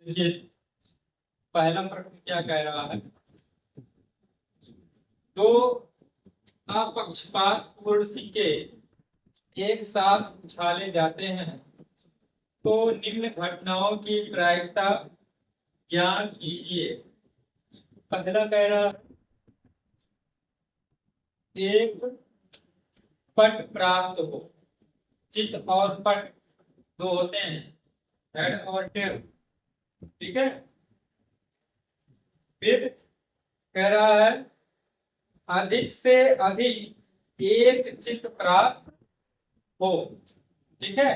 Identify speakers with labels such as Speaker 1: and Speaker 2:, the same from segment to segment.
Speaker 1: देखिए पहला प्रश्न क्या कह रहा है। दो अपक्षपातपूर्ण सिक्के एक साथ उछाले जाते हैं तो निम्न घटनाओं की प्रायिकता ज्ञात कीजिए। पहला कह रहा है एक पट प्राप्त हो। चित और पट दो होते हैं, हेड और टेल। ठीक है। फिर कह रहा है अधिक से अधिक एक चित्त प्राप्त हो। ठीक है।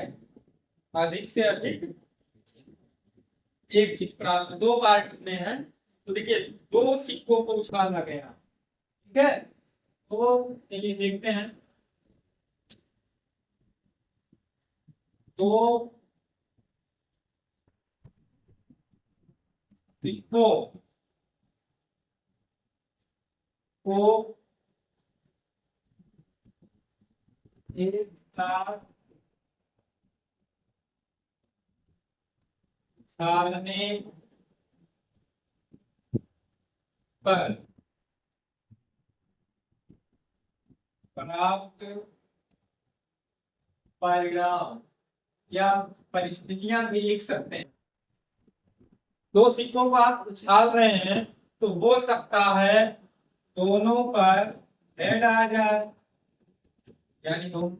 Speaker 1: अधिक से अधिक एक चित्त प्राप्त, दो पार्ट इसमें है। तो देखिए दो सिक्कों को उछाला गया। ठीक है। तो चलिए देखते हैं। दो सिक्कों को एक साथ उछालने पर प्राप्त परिणाम या परिस्थितियां भी लिख सकते हैं। दो सिक्कों को आप उछाल रहे हैं तो हो सकता है दोनों पर हेड आ जाए, यानी दोनों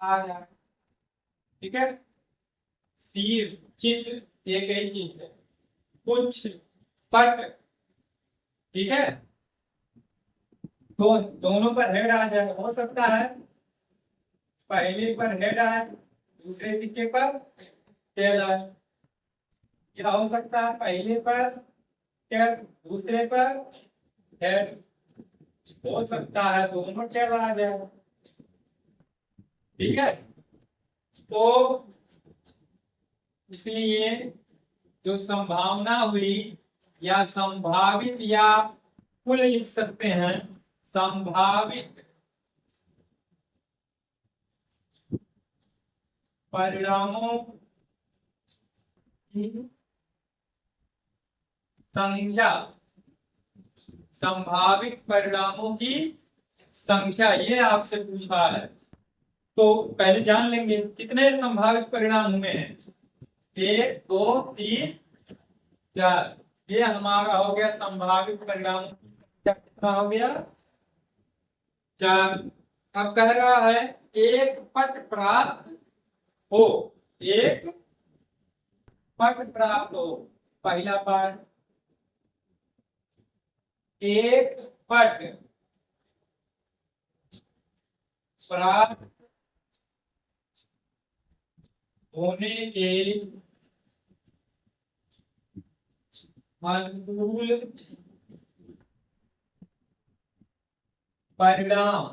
Speaker 1: आ जाए। ठीक है। शीर चित्र एक ही चीज है। कुछ पट। ठीक है। तो दोनों पर हेड आ जाए, हो सकता है पहले पर हेड आए दूसरे सिक्के पर टेल आए। क्या हो सकता है पहले पर टेल दूसरे पर हेड। हो सकता है दोनों टेल आ जाए। ठीक है। तो इसलिए जो संभावना हुई या संभावित या कुल लिख सकते हैं। संभावित परिणामों की संख्या, संभावित परिणामों की संख्या ये आपसे पूछा है। तो पहले जान लेंगे कितने संभावित परिणाम हुए हैं। 1 2 3 4। ये हमारा हो गया संभावित परिणाम। कितना हो गया? 4। अब कह रहा है एक पट प्राप्त हो। एक पट प्राप्त हो। पहला पार्ट एक पट प्राप्त होने के अनुकूल परिणाम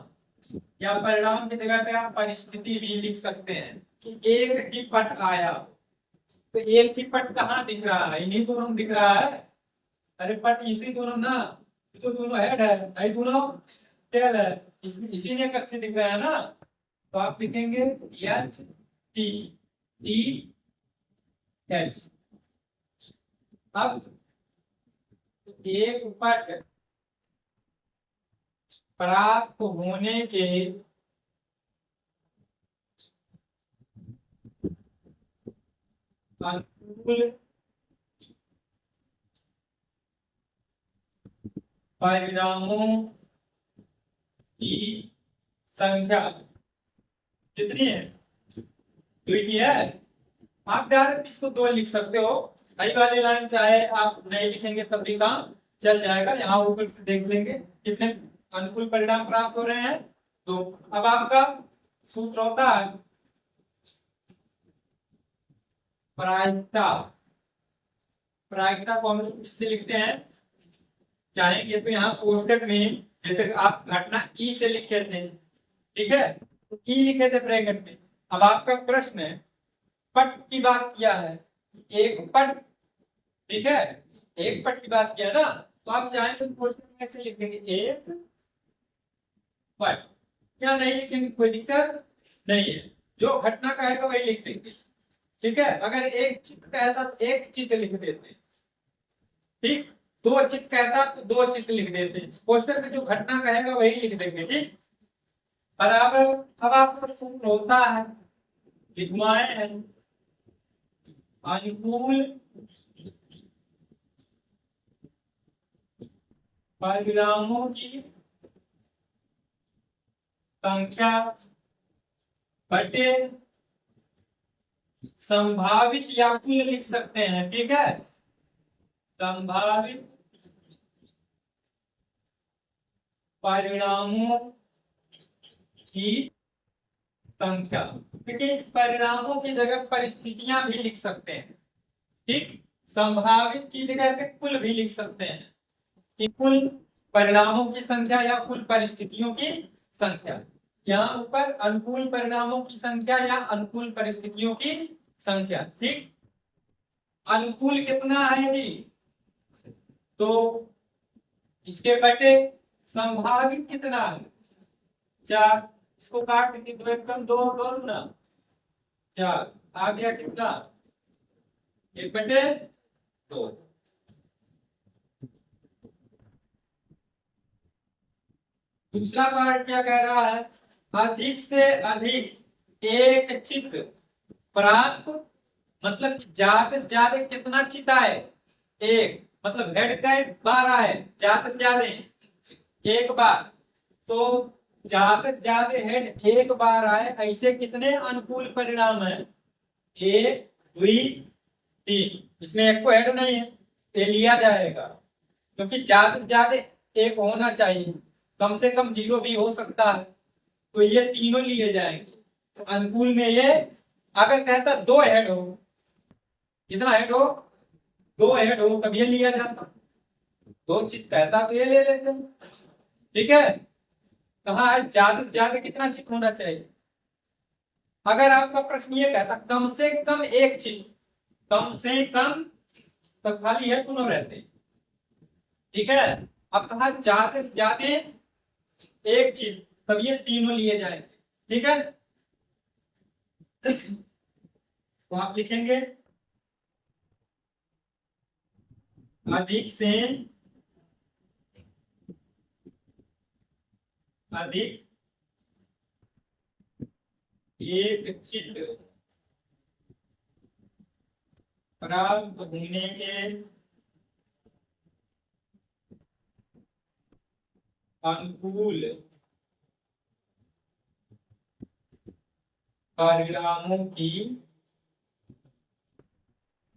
Speaker 1: या परिणाम की जगह पे आप परिस्थिति भी लिख सकते हैं कि एक ही पट आया। तो एक ही पट कहाँ दिख रहा है? इन्हीं दोनों दिख रहा है। अरे पट इसी दोनों ना, तो दोनों हेड है, नहीं दोनों टेल है। इसी में कथी दिख रहा है ना। तो आप लिखेंगे एच टी टी एच। अब एक पट प्राप्त होने के अनुकूल परिणामों की संख्या कितनी है? 2 की है। आप डायरेक्ट इसको 2 लिख सकते हो। नई वाली लाइन चाहे आप नहीं लिखेंगे तब भी काम चल जाएगा। यहाँ ऊपर देख लेंगे कितने अनुकूल परिणाम प्राप्त हो रहे हैं। तो अब आपका सूत्र होता है प्रायिकता। प्रायिकता को हम इससे लिखते हैं, चाहेंगे तो यहाँ कोष्टक में जैसे आप घटना ई से लिखे थे। ठीक है। तो ई लिखे थे ब्रैकेट में। अब आपका प्रश्न है पट की बात किया है, एक पट। ठीक है। एक पट की बात किया ना, तो आप चाहें तो कोष्टक में ऐसे लिख देंगे एक पट। क्या नहीं लिखेंगे? कोई दिक्कत नहीं है। जो घटना कहेगा वही लिख देंगे। ठीक है, अगर एक चित्त कहता तो एक चित्त लिख देते, ठीक, दो चित्त कहता तो दो चित्त लिख देते, पोस्टर में जो घटना कहेगा वही लिख देंगे, ठीक, बराबर। अब आपको सूत्र होता है, लिखवाए हैं, अनुकूल परिणामों की संख्या बटे संभावित या कुल लिख सकते हैं, ठीक है, संभावित परिणामों की संख्या, क्योंकि इस परिणामों की जगह परिस्थितियां भी लिख सकते हैं, ठीक, संभावित की जगह पे कुल भी लिख सकते हैं कि कुल परिणामों की संख्या या कुल परिस्थितियों की संख्या। यहाँ ऊपर अनुकूल परिणामों की संख्या या अनुकूल परिस्थितियों की संख्या, ठीक, अनुकूल कितना है जी, तो इसके बटे संभावित कितना है 4, इसको काट के दो एकदम दो दो ना 4 आ गया कितना 1/2। दूसरा पार्ट क्या कह रहा है, अधिक से अधिक एक चित्त प्राप्त, मतलब ज्यादा से ज्यादा कितना चित्त आए, एक, मतलब हेड काउंट 12 है, ज्यादा से ज्यादा एक बार, तो ज्यादा से ज्यादा हेड एक बार आए, ऐसे कितने अनुकूल परिणाम है, 1 2 3, इसमें एक को हेड नहीं है, ये लिया जाएगा, क्योंकि ज्यादा से ज्यादा एक होना चाहिए, कम से कम 0 भी हो सकता है, तो ये तीनों लिए जाएंगे। तो अनुकूल में ये अगर कहता 2 हेड हो, कितना हेड हो, 2 हेड हो, तब ये लिया जाता, 2 चित्त कहता तो ये ले लेते, ठीक है, कहा है ज्यादा से ज्यादा कितना चित्त होना चाहिए। अगर आपका प्रश्न ये कहता कम से कम एक चित्त, कम से कम, तो खाली है दोनों रहते, ठीक है, अब कहा ज्यादा से ज्यादा एक चित्त, तब ये तीनों लिए जाएंगे, ठीक है, तो आप लिखेंगे अधिक से अधिक एक चित्त प्राप्त होने के अनुकूल परिणामों की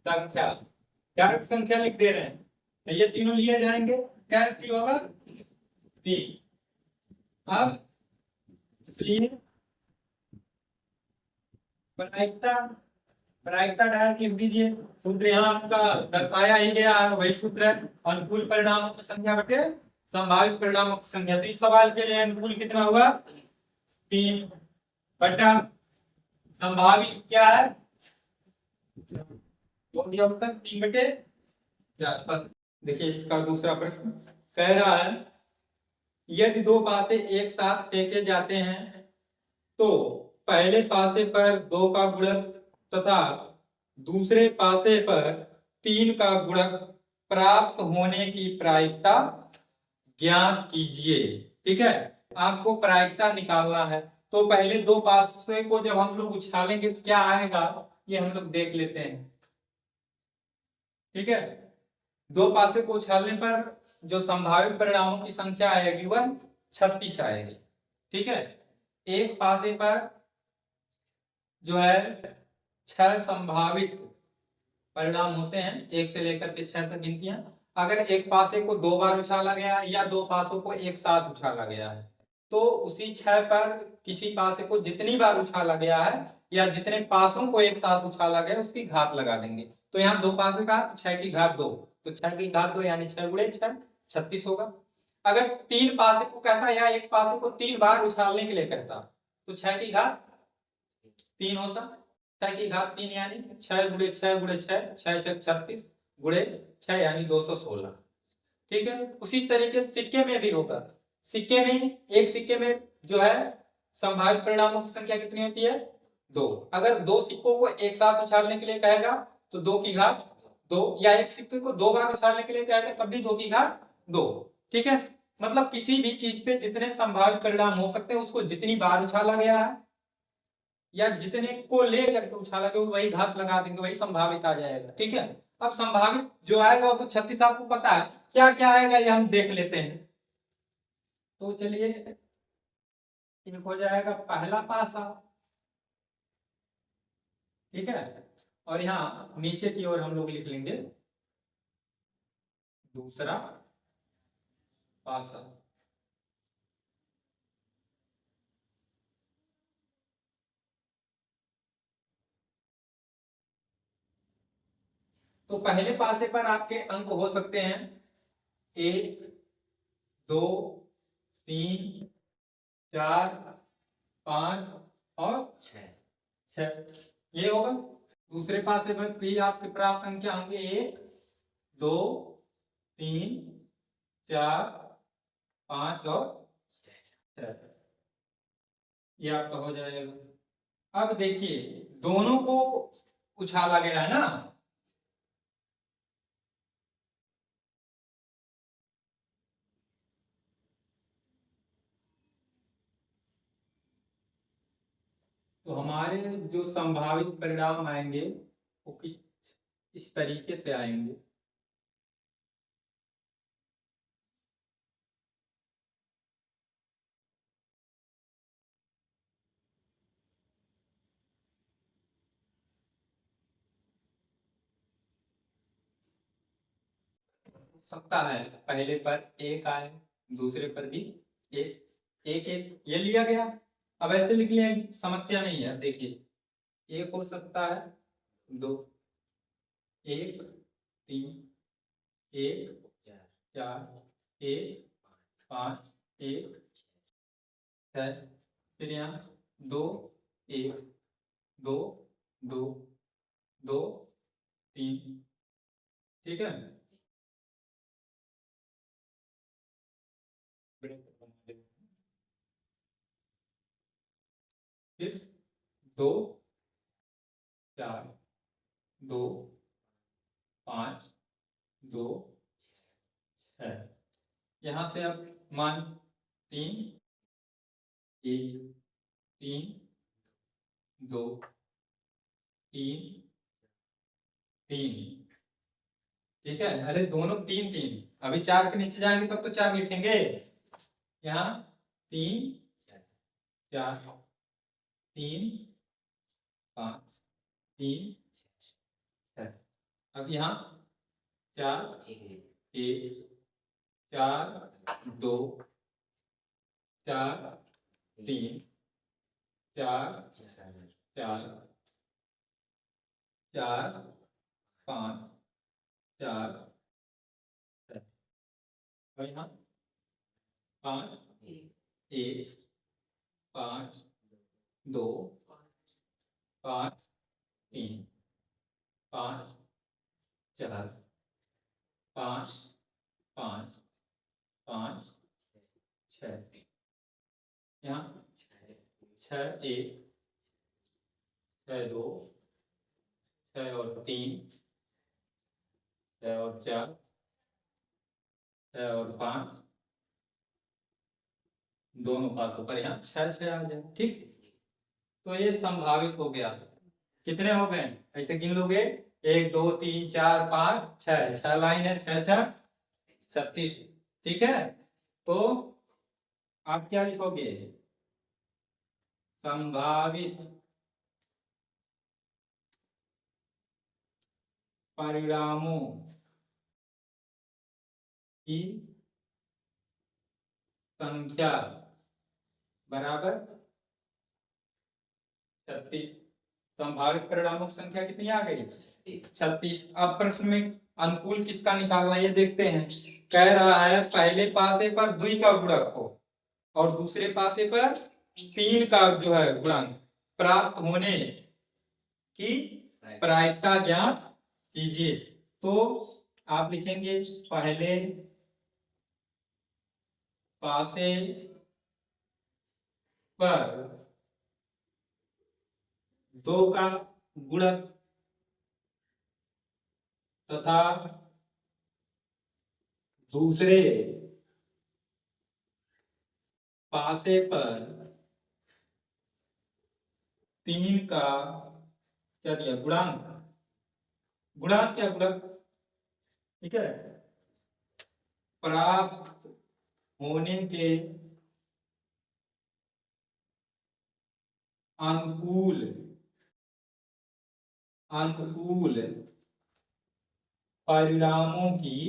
Speaker 1: संख्या, डायरेक्ट संख्या लिख दे रहे हैं, ये तीनों लिए जाएंगे, क्या होगा 3। अब इसलिए प्रायिकता, प्रायिकता डायरेक्ट लिख दीजिए, सूत्र यहाँ आपका दर्शाया ही गया है, वही सूत्र है, अनुकूल परिणामों की संख्या बटे संभावित परिणामों की संख्या। तो इस सवाल के लिए अनुकूल कितना हुआ 3 बटा संभावित क्या है 3/4। बस देखिए इसका दूसरा प्रश्न कह रहा है, यदि 2 पासे एक साथ फेंके जाते हैं तो पहले पासे पर 2 का गुणक तथा दूसरे पासे पर 3 का गुणक प्राप्त होने की प्रायिकता ज्ञात कीजिए, ठीक है, आपको प्रायिकता निकालना है, तो पहले 2 पासे को जब हम लोग उछालेंगे तो क्या आएगा ये हम लोग देख लेते हैं, ठीक है, 2 पासे को उछालने पर जो संभावित परिणामों की संख्या आएगी वह 36 आएगी, ठीक है, एक पासे पर जो है 6 संभावित परिणाम होते हैं, 1 से लेकर के 6 तक गिनतियां, अगर एक पासे को 2 बार उछाला गया या 2 पासों को एक साथ उछाला गया है, तो उसी 6 पर किसी पासे को जितनी बार उछाला गया है या जितने पासों को एक साथ उछाला गया उसकी घात लगा देंगे, तो यहाँ 2 पासे का तो 6 की घात 2, तो 6 की घात 2 यानी 6 गुणे 6 36 होगा। अगर 3 पासे को कहता या एक पासे को 3 बार उछालने के लिए कहता तो 6 की घात 3 होता, 6 की घात 3 यानी 6 गुणे 6 गुणे 6 6 6 36 गुणे 6 यानी 216, ठीक है। उसी तरीके से सिक्के में भी होगा, सिक्के में एक सिक्के में जो है संभावित परिणामों की संख्या कितनी होती है 2। अगर दो सिक्कों को एक साथ उछालने के लिए कहेगा तो 2 की घात 2, या एक सिक्के को 2 बार उछालने के लिए कहेगा तब भी 2 की घात 2। ठीक है, मतलब किसी भी चीज पे जितने संभावित परिणाम हो सकते हैं उसको जितनी बार उछाला गया है या जितने को लेकर के उछाला गया वही घात लगा देंगे, वही संभावित आ जाएगा। ठीक है, अब संभावित जो आएगा वो तो 36 आपको पता है, क्या क्या आएगा ये हम देख लेते हैं। तो चलिए एक हो जाएगा पहला पासा। ठीक है, और यहाँ नीचे की ओर हम लोग लिख लेंगे दूसरा पासा। तो पहले पासे पर आपके अंक हो सकते हैं 1 2 3 4 5 और 6 ये होगा। दूसरे पासे पर भी आपके प्राप्त अंक क्या होंगे 1 2 3 4 5 और 6, ये आपका हो जाएगा। अब देखिए दोनों को उछाला गया है ना, तो हमारे जो संभावित परिणाम आएंगे वो किस इस तरीके से आएंगे। सकता है पहले पर एक आए, दूसरे पर भी एक, एक एक ये लिया गया। अब ऐसे लिख लें समस्या नहीं है। देखिए एक हो सकता है 2, 1 3 1 4 1 5 1 6, फिर यहाँ 2 1 2 2 2 3। ठीक है, फिर 2 4 2 5 2 है। यहाँ से अब मान 3 1 3 2 3 3। ठीक है, अरे दोनों 3 3, अभी 4 के नीचे जाएंगे तब तो 4 लिखेंगे। यहाँ 3 4 3 5 3 6। अब यहाँ 4 1 4 2 4 3 4 4 4 5 4 6। और यहाँ 5 1 5 2 5 3 5 4 5 5 5 6। यहाँ 6 1 6 2 6 और 3 6 और 4 6 और 5, दोनों पासों पर यहाँ 6 6 आ जाए। ठीक, तो ये संभावित हो गया। कितने हो गए ऐसे गिन लोगे 1 2 3 4 5 6, 6 लाइन है, 6 6 36। ठीक है, तो आप क्या लिखोगे संभावित परिणामों की संख्या बराबर 36। संभावित परिणामों की संख्या कितनी आ गई 36। अब प्रश्न में अनुकूल किसका निकालना ये देखते हैं। कह रहा है पहले पासे पर 2 का गुणक हो और दूसरे पासे पर 3 का जो है गुणांक प्राप्त होने की प्रायिकता ज्ञात कीजिए। तो आप लिखेंगे पहले पासे पर दो का गुणक तथा दूसरे पासे पर 3 का क्या दिया, गुणांक, गुणांक क्या गुणक, ठीक है, प्राप्त होने के अनुकूल अनुकूल परिणामों की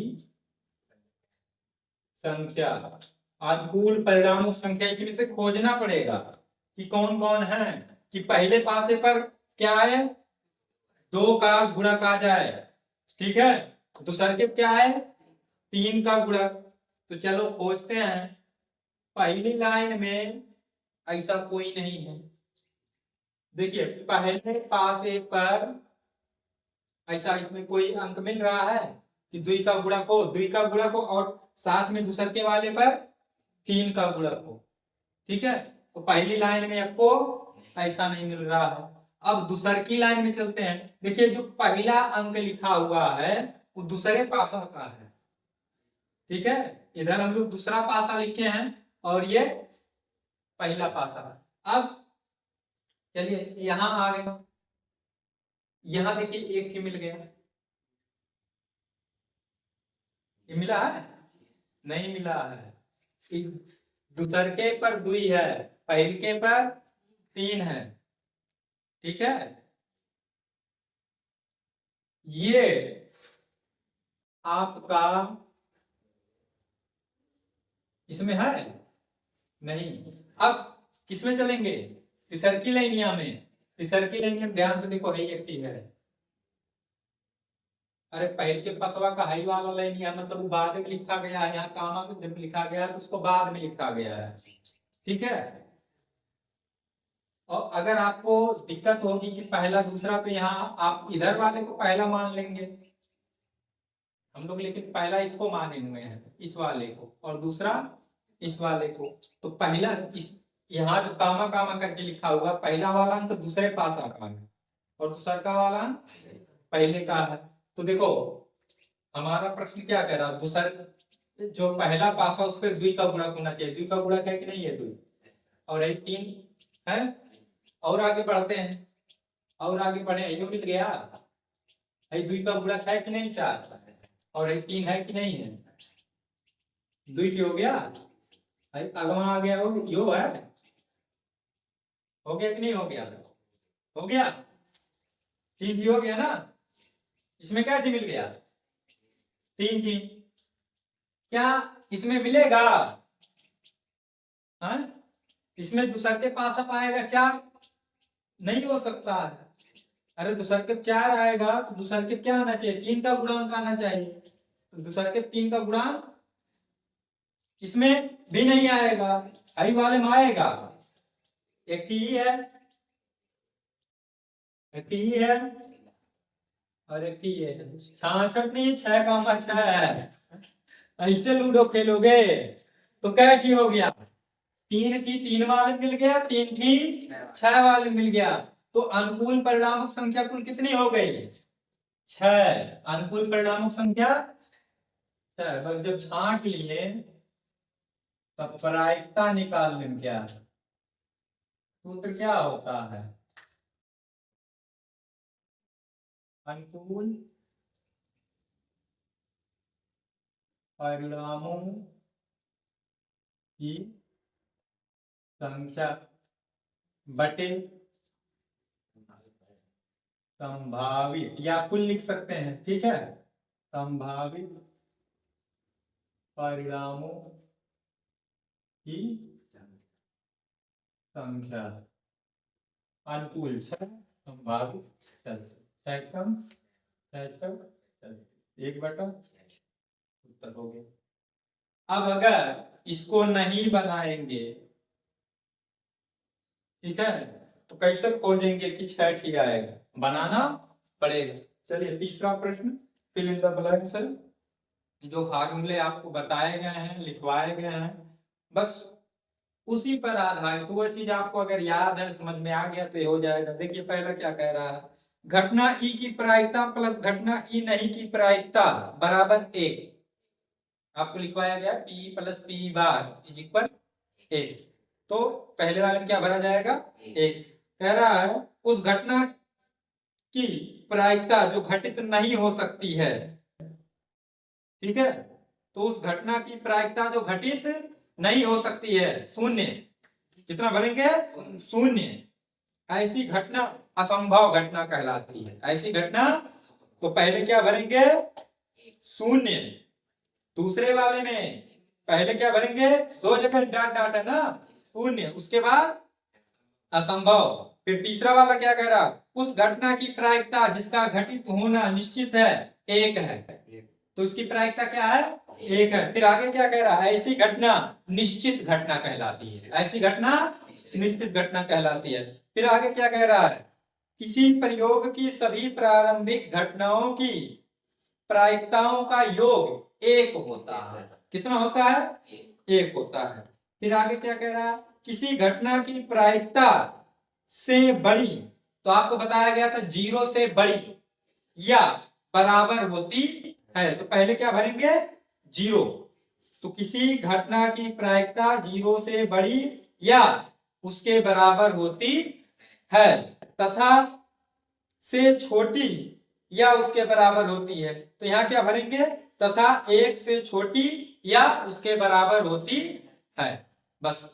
Speaker 1: संख्या। अनुकूल परिणामों की संख्या इसमें से खोजना पड़ेगा कि कौन कौन है, कि पहले पासे पर क्या है, 2 का गुणक आ जाए, ठीक है, दूसरे के क्या है, 3 का गुणक। तो चलो खोजते हैं। पहली लाइन में ऐसा कोई नहीं है, देखिए पहले पासे पर ऐसा इसमें कोई अंक मिल रहा है कि 2 का गुणक हो, 2 का गुणक हो और साथ में दूसरे के वाले पर 3 का गुणक हो, ठीक है। तो पहली लाइन में आपको ऐसा नहीं मिल रहा है। अब दूसर की लाइन में चलते हैं। देखिए जो पहला अंक लिखा हुआ है वो दूसरे पासा का है, ठीक है, इधर हम लोग दूसरा पासा लिखे हैं और ये पहला पासा। अब चलिए यहां आ गए, यहां देखिए एक ही मिल गया, ये मिला है, नहीं मिला है। दूसरके पर 2 है, पहलके पर 3 है, ठीक है। ये आपका इसमें है नहीं। अब किसमें चलेंगे, तीसरकी लाइनिया में। तीसरकी लाइनिया में ध्यान से देखो, है एक ही है। अरे पहल के पसवा का हाई वाला लाइनिया मतलब वो बाद में लिखा गया है, यहाँ कामा को जब लिखा गया है तो उसको बाद में लिखा गया है, ठीक है। और अगर आपको दिक्कत होगी कि पहला दूसरा, तो यहाँ आप इधर वाले को पहला मान लेंगे हम लोग, लेकिन पहला इसको माने हुए हैं, इस वाले को, और दूसरा इस वाले को। तो पहला इस यहाँ जो कामा कामा करके लिखा हुआ पहला वाला अंक तो दूसरे पास आता है और दूसरा का वाला अंक पहले का है। तो देखो हमारा प्रश्न क्या कह रहा है, दूसरा जो पहला पासा उस पर 2 का गुणक होना चाहिए। 2 का गुणक है कि नहीं है, 2 और 3 है। और आगे बढ़ते हैं, और आगे बढ़े, ये मिल गया है, 2 का गुणक है कि नहीं 4 और 3 है कि नहीं है, 2 की हो गया, अगवा आ गया, यो है, हो गया कि नहीं हो गया, हो गया, 3 की हो गया ना। इसमें क्या मिल गया, 3 की। क्या इसमें मिलेगा, हाँ, इसमें दूसरे के पास अब आएगा 4, नहीं हो सकता है। अरे दूसरे के 4 आएगा तो दूसरे के क्या आना चाहिए, 3 का गुणांक आना चाहिए। तो दूसरे के 3 का गुणांक इसमें भी नहीं आएगा, आई वाले में आएगा, एक ही है, एक ही है और एक ही है। 66 नहीं, 6 का 6 है। ऐसे लूडो खेलोगे तो क्या की हो गया, 3 की 3 वाले मिल गया, 3 की 6 वाले मिल गया। तो अनुकूल परिणामक संख्या कुल कितनी हो गई, 6। अनुकूल परिणामक संख्या 6। बस जब छांट लिए तब प्रायिकता निकाल लें, क्या सूत्र क्या होता है, अनुकूल परिणामों की संख्या बटे संभावित, या कुल लिख सकते हैं, ठीक है, संभावित परिणामों की संख्या। अनुकूल 6, संभावित 6 कम 6 1 बटा, उत्तर हो गया। अब अगर इसको नहीं बनाएंगे, ठीक है, तो कैसे खोजेंगे कि 6 ठीक आएगा, बनाना पड़ेगा। चलिए तीसरा प्रश्न, फिल इन द ब्लैंक्स। जो फार्मूले आपको बताए गए हैं, लिखवाए गए हैं, बस उसी पर आधारित। वो चीज आपको अगर याद है, समझ में आ गया तो ये हो जाएगा। देखिए पहला क्या कह रहा है, घटना ई की प्रायिकता प्लस घटना ई नहीं की प्रायिकता बराबर 1। आपको लिखवाया गया P plus P bar is equal 1। तो पहले वाले में क्या भरा जाएगा, 1। कह रहा है उस घटना की प्रायिकता जो घटित नहीं हो सकती है, ठीक है, तो उस घटना की प्रायिकता जो घटित नहीं हो सकती है, शून्य। कितना भरेंगे, शून्य। ऐसी घटना असंभव घटना कहलाती है। ऐसी घटना, तो पहले क्या भरेंगे, शून्य। दूसरे वाले में पहले क्या भरेंगे, 2 जगह डॉट डॉट है ना, शून्य, उसके बाद असंभव। फिर तीसरा वाला क्या कह रहा, उस घटना की प्रायिकता जिसका घटित होना निश्चित है 1 है, तो उसकी प्रायिकता क्या है, 1 है। फिर आगे क्या कह रहा है, ऐसी घटना निश्चित घटना कहलाती है। ऐसी घटना निश्चित घटना कहलाती है। फिर आगे क्या कह रहा है, किसी प्रयोग की सभी प्रारंभिक घटनाओं की प्रायिकताओं का योग 1 होता है। कितना होता है, 1 होता है। फिर आगे क्या कह रहा है, किसी घटना की प्रायिकता से बड़ी, तो आपको बताया गया था 0 से बड़ी या बराबर होती है, तो पहले क्या भरेंगे, 0। तो किसी घटना की प्रायिकता 0 से बड़ी या उसके बराबर होती है तथा से छोटी या उसके बराबर होती है। तो यहाँ क्या भरेंगे, तथा 1 से छोटी या उसके बराबर होती है। बस